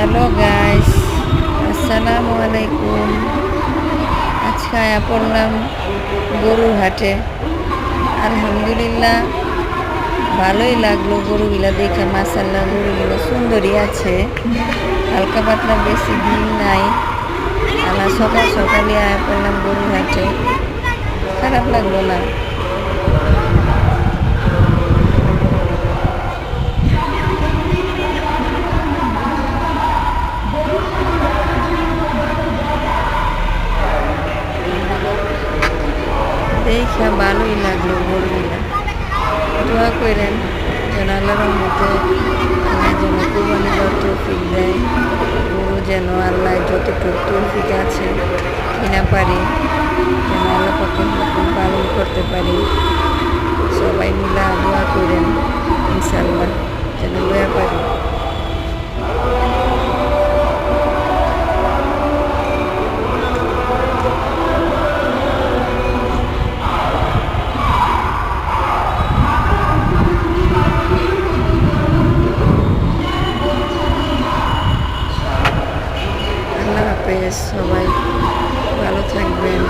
Hello guys, আসসালামু আলাইকুম। আজকে আয়া পড়লাম গরুর হাটে। আলহামদুলিল্লাহ ভালোই লাগলো গরুগুলা দেখে। মাশাআল্লাহ গরুগুলো সুন্দরই আছে, হালকা পাতলা, বেশি ভিড় নাই। আমরা সকাল সকালে আয়া পড়লাম গরুর হাটে, খারাপ লাগলো না। দেখে ভালোই লাগলো গরুগুলা। দোয়া করেন যেন আল্লাহর মধ্যে আল্লাহ যেন কোরবানি দেওয়ার তৌফিক দেয়। গরু যেন আল্লাহ যতটুকু তৌফিক আছে কিনা পারি, যেন আল্লাহ পাকের হুকুম পালন করতে পারি। সবাই মিলা দোয়া করেন ইনশাল্লাহ যেন লয়া পারি। আল্লাহ হাফেজ, সবাই ভালো থাকবেন।